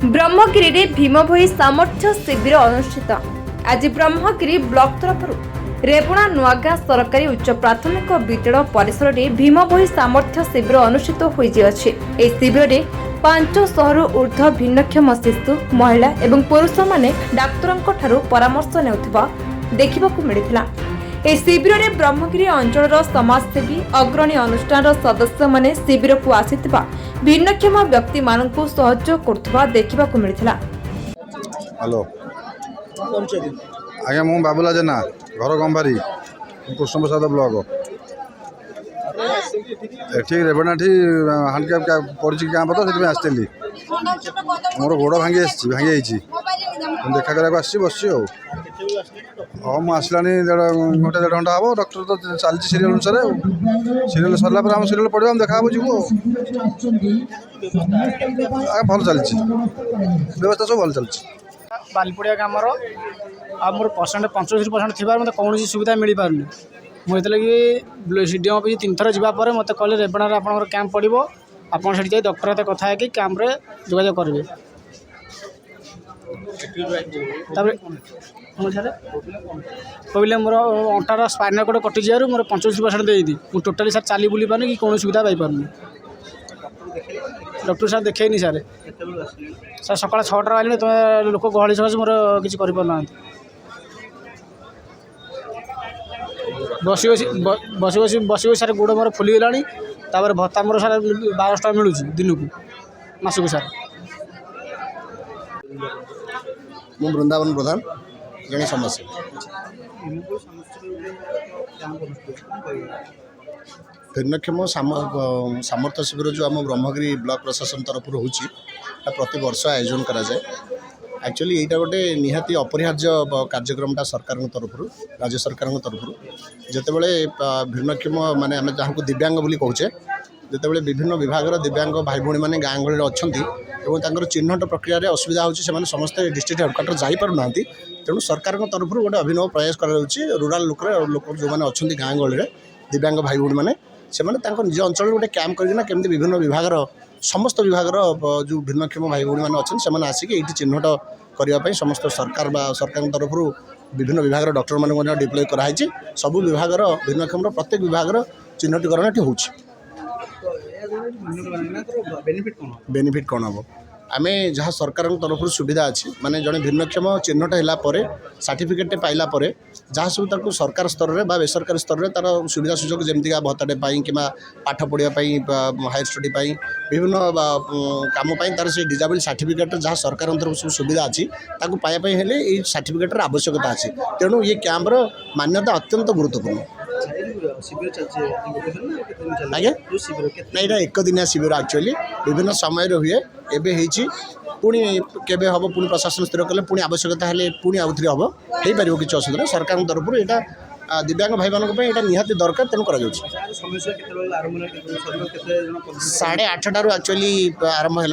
ब्रह्मगिरी रे भीमभोई सामर्थ्य शिविर अनुष्ठित। आज ब्रह्मगिरी ब्लॉक तरफ रेबुणा नुआगाँ सरकारी उच्च प्राथमिक विद्यालय परिसर में भीमभोई सामर्थ्य शिविर अनुष्ठित होइछि। ए शिविर में 500 रु ऊर्ध्व भिन्नक्षम शिशु महिला एवं पुरुष माने डाक्तरंक ठारू परामर्श नेउथिबा देखिबाकू मिलिथिला। ए शिविर में ब्रह्मगिरी अंचल समाजसेवी अग्रणी अनुष्ठान सदस्य माने शिविर को आसीथिबा भिन्नक्षम व्यक्ति मानकु सहयोग करथबा देखिबाकू मिलिथिला। हेलो आज्ञा मु बाबुला जेना घर गंभारी कृष्ण प्रसाद ब्लॉक एठी रेबनाठी हैंडक्राफ्ट पड़ी गाँव तो से आसती मोर गोड़ भांगी भांगी देखा कराक आसी बस हाँ मुझे आसलानी घंटे 1.5 घंटा हम डॉक्टर तो चलती सीरियल अनुसार सीरियल सरला आम सीरियल पढ़ा देखा जीवु भल चलती व्यवस्था सब भल चलती। बालीपड़िया ग्रामर आमर परसेंट 75% थी मतलब कौन सुविधा मिल पारनी मुझे सीडीएम ऑफिस 3 थर जावापर मत कहले रेबणार आप कैंप पड़ो आपड़ से डॉक्टर सहित कथा है कि कैंप्रे जोगाजोग करेंगे। प्रोब्लेम मोर अंटार स्पाइनल कॉर्ड कटि जावर मोर 75% देती मुझे टोटाली सर चली बुली पानी कि कौन सुविधा पाइपारूनी। डॉक्टर साहब देखनी सर सर सकाल 6टा आइले तुम लोक गहली सकाश मोर किसी करना बस बस बस बस बस सारे गोड़ मोर फुलीगला भत्ता मोर सार 1200 टका मिलूँ दिन को मसकू सार। मु वृंदावन प्रधान जड़े समस्या भिन्नक्षम सामर्थ्य शिविर जो आम ब्रह्मगिरी ब्लॉक प्रशासन तरफ होची प्रति वर्ष आयोजन करा जाए। एक्चुअली यहाँ गोटे निहाती अपरिहार्य कार्यक्रमटा सरकार तरफ राज्य सरकार तरफ जितेबाला भिन्नक्षम माने आम जहाँ को दिव्यांग बोली कहचे जितेबाला विभिन्न विभाग दिव्यांग भाई भाई मैंने गाँ गहली अच्छा चिन्हट प्रक्रिया असुविधा होची से समस्ते डिस्ट्रिक्ट हेडक्वार्टर जापना तेणु सरकार तरफ गोटे अभिनव प्रयास कर रूराल लोक जो मैंने अच्छा गाँ गहली दिव्यांग भाई भाई मैंने से निज अंचल गोटे कैंप करना केमती विभिन्न विभाग समस्त विभाग जो भिन्नक्षम भाई भाई मैंने अच्छा से आसिक ये चिन्हट करने समस्त सरकार सरकार तरफ विभिन्न विभाग डॉक्टर मैंने डिप्लॉय कराई सबू विभाग भिन्नक्षम प्रत्येक विभाग चिन्हटीकरण ये हो बेनिफिट कौन हम आम जहाँ सरकार तरफ सुविधा अच्छी माने जड़े भिन्नक्षम चिन्हट है सर्टिफिकेट पाइला जहाँ सब सरकार स्तर में बेसरकारी स्तर में तार सुविधा सुजोग जमीका भत्ताटे कि पाठ पढ़ाई हायर स्टडी विभिन्न कम तार से डिजेबल सर्टिफिकेट जहाँ सरकार तरफ सब सुविधा अच्छी पाइबापी ये सर्टिफिकेटर आवश्यकता अच्छी तेणु ये कैंपर मान्यता अत्यंत गुरुत्वपूर्ण। आज्ञा ना एक दिनिया शिविर एक्चुअली विभिन्न समय हुए एवं पुणी केबे हम पुणी प्रशासन स्थिर कले पुणी आवश्यकता है पुणी आउ थे हम हो पार कि असुविधा सरकार तरफ यहाँ दिव्यांग भाई मानक यहाँ निहाती दरकार तेणु कर 8:30 एक्चुअली आरंभ है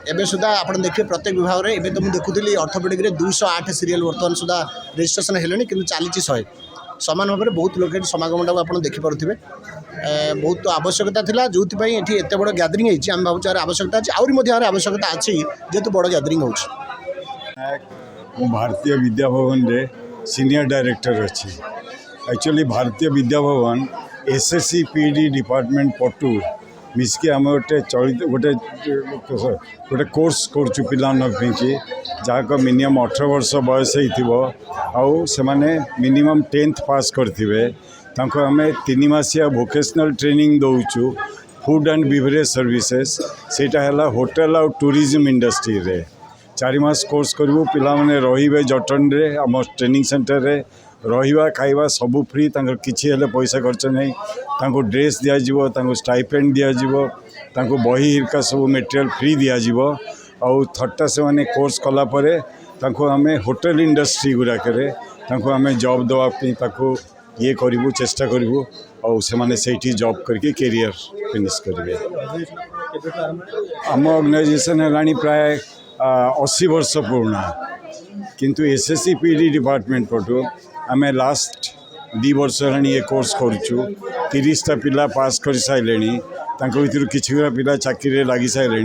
एवं सुधा आप देखिए प्रत्येक विभाग में एवं तो मुझे देखुली ऑर्थोपेडिक 208 सीरियल बर्तमान सुधा रजिस्ट्रेशन है कि चली 100 सामान भाव में बहुत लोग समागमटा आप देखिपे बहुत आवश्यकता था जो ये एत बड़ गैदरिंग होम भाव आवश्यकता अच्छी आहरी आवश्यकता अच्छी जेहेतु बड़ गैदरिंग हो भारतीय विद्या भवन रे सीनियर डायरेक्टर अच्छी actually Bharatiya Vidya Bhavan SSC PD department पटू मिसकी आम गोटे चलित गोटे गोटे कोर्स करुँ पिलापी जहाँ मिनिमम 18 वर्ष बयस हो से मिनिमम 10th पास करथिबे तांको आमे 3 मासिया वोकेशनल ट्रेनिंग दौचु फूड एंड बिवरेज सर्विसेज सेटा हला होटल और टूरिज्म इंडस्ट्री रे 4 मास कोर्स करू पिला माने रहिबे जटन रे आम ट्रेनिंग सेंटर रे रहिबा खाइबा सबू फ्री तांको किछि हेले पैसा खर्च नहीं तांको ड्रेस दिया जिवो तांको स्टाइपेंड दिया जिवो तांको बही हिरका सब मटेरियल फ्री दिया जिवो और थट्टा से माने कोर्स कला परे तांको आमे होटल इंडस्ट्री गुड़ाक आमे जॉब दवापी ताको ये करूँ चेष्टा करूँ और से जॉब करके कैरियर फिनिश करेंगे। आम ऑर्गेनाइजेशन है प्राय 80 वर्ष पुराना किंतु एसएससी पीडी डिपार्टमेंट पटू आम लास्ट 2 वर्ष ये कोर्स करुचु 30टा पिला पास कर सारे भितर किसी पिला चाकरी लगी सारे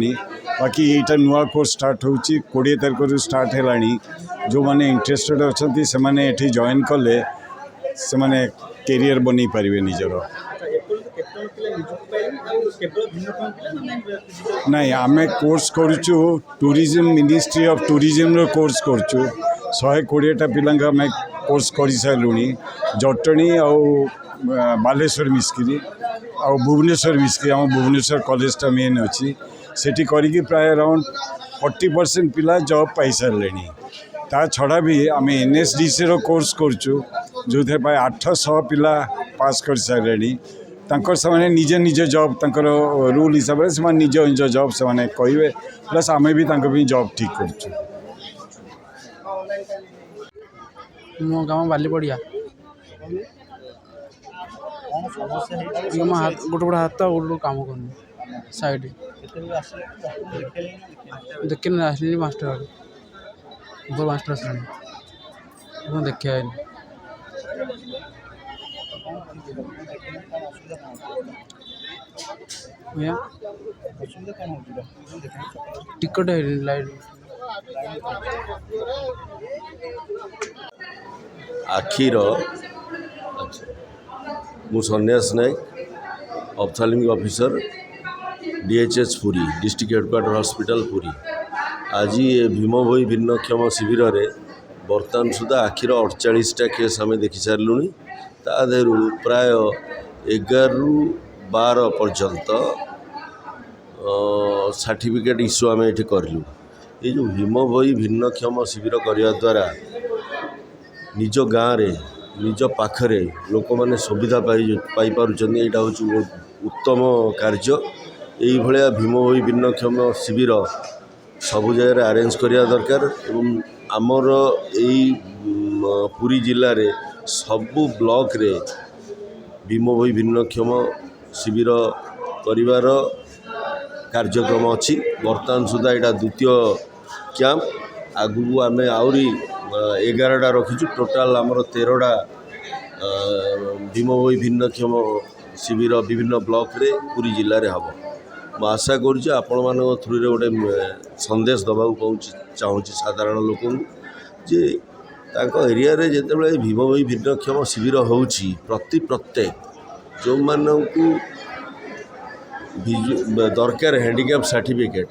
बाकी यहाँ नुआ कोर्स स्टार्ट हो 20 तारिख स्टार्ट है जो मैंने इंटरेस्टेड अच्छा से मैंने ये जॉइन कले से मैंने कैरियर बन पारे निजर नहीं आम कोर्स करुचु tourism ministry of tourism course करुचु 120टा पिला आम कोर्स कर सारूँ जटणी आ बालेश्वर मिस्किरी आ भुवनेश्वर मिस्किरी आम भुवनेश्वर कॉलेजटा मेन अच्छी सेठी करी प्राय अराउंड 40% पिला जॉब पाई सारे ता छड़ा भी आम NSDC रो कोर्स करुचु जो 800 पिला पास कर सारे से निज निज जॉब तंकर रूल हिसाब से निज निज जॉब से कहे प्लस आम भी जॉब ठीक करुचु मो गाँव बालीपड़िया गोटे गोटे हाथ गोटे कम कर साइड देख आसली 5टा भोर 5टा आसला देखा टिकट है लाइट आखिर मु Sanyas Nayak ophthalmic officer DHS Puri district headquarter hospital Puri आज ये भीमभोई भिन्नक्षम शिविर रे बर्तमान सुधा आखिर 48टा केस आम देखी सारूँ तादेहु प्राय 11 ରୁ 12 पर्यंत सर्टिफिकेट इश्यू आम ये करूँ ये जो भीमभोई भिन्नक्षम शिविर करने द्वारा निज गाँव रे निज पाखरे लोक मैंने सुविधा पाई पारुछन यहाँ हूँ उत्तम कार्य यही भाया भीमभोई भिन्नक्षम शिविर सबु जगह अरेंज करिया दरकार एवं आमर यही पुरी जिले रे सबु ब्लॉक रे भीमभोई भिन्नक्षम शिविर करिवार कार्यक्रम अच्छी बर्तमान सुधा यहाँ द्वितीय कैंप आगु आम आहरी 11टा रखीचु टोटाल आमर 13टा भीमभोई भिन्नक्षम शिविर विभिन्न ब्लॉक रे पुरी जिले में हम मैं आशा करुँच आपण मान थ्रू रे गोटे संदेश दबाक चाहूँ साधारण लोक जे एरिया रे जितेबाला भीमभोई भिन्नक्षम शिविर होउछि प्रत्येक जो मानू दरकार हैंडिकैप सर्टिफिकेट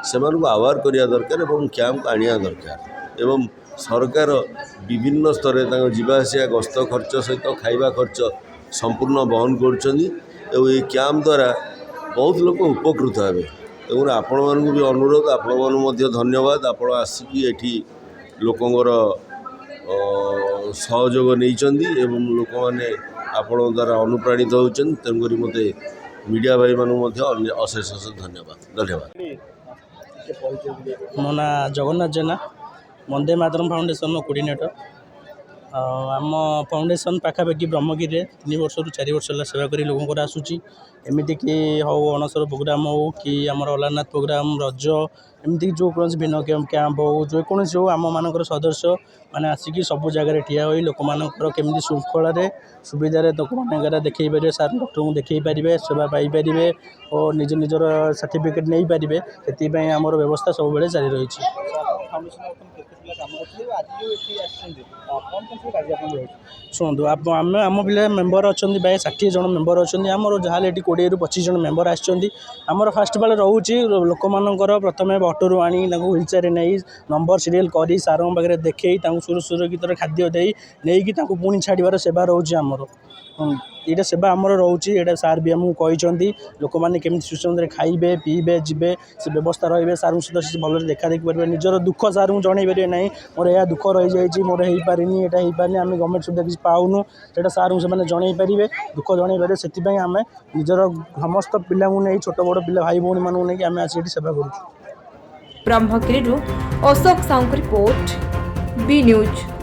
से आवार करिया दरकार एवं कैंप आनिया दरकार एवं सरकार विभिन्न स्तर जीवासिया गस्त खर्च सहित खाइबा खर्च संपूर्ण बहन कर कैंप द्वारा बहुत लोग उपकृत हे एवं आपण मानू भी अनुरोध आपण मानू धन्यवाद आपण आसिकी एठी लोकंर सहयोग नहीं एवं लोक मैंने आपण द्वारा अनुप्राणित होती तेणुक मत मीडिया भाई मानू अशेष अशेष धन्यवाद मो ना जगन्नाथ जेना वंदे मातरम फाउंडेशन कोऑर्डिनेटर आम फाउंडेशन पाखापाखि ब्रह्मगिरी 3 वर्ष रु 4 वर्ष सेवा करी लोक आसूची एमती कि हो अनसर प्रोग्राम हो कि आमर अलारनाथ प्रोग्राम रज एमती जो कौन भिन्न कैंप हो जो कौन हो आम मानकर सदस्य मैंने आसिकी सब जगह ठिया हो लोक मानकर केमती श्रृंखला सुविधा लोक मैंने देखई पारे सार डॉक्टर को देखई पारे सेवा पाइपर और निज निजर सर्टिफिकेट नहीं पारे से आमर व्यवस्था सब बेले जारी रही शुणु आम आम पिला मेम्बर अच्छा प्राय 60 जन मेम्बर अच्छा आमर जहाँ 20 ରୁ 25 जन मेम्बर आमर फास्ट बाल रोचे लोक मानकर प्रथम ऑटो आनी व्हील चेयर नहीं नंबर सीरियल कर सार पाखे देखे सुरक्षित खाद्य दे नहीं पुणी छाड़बार सेवा रोचे आमर यहाँ सेवा आमर रोचे यहाँ सार भी आमको कहते लोक मैंने केमी सुसम खाइबे पीबे जीवे से व्यवस्था रे सार सहित भल देखा देखी पारे निजर दुख सार को जन पारे ना मोर यह दुख रही जाइए मोर हो पारे यहाँ हो पारे आम गवर्नमेंट सुविधा किसी पाऊनु से सार को जन पारे दुख जन पारे से आम निजर समस्त पिला नहीं छोट बड़ पिला भाई भौणी मानू नहीं आम आसी सेवा कर Brahmagiri Ashok Sahu report B news.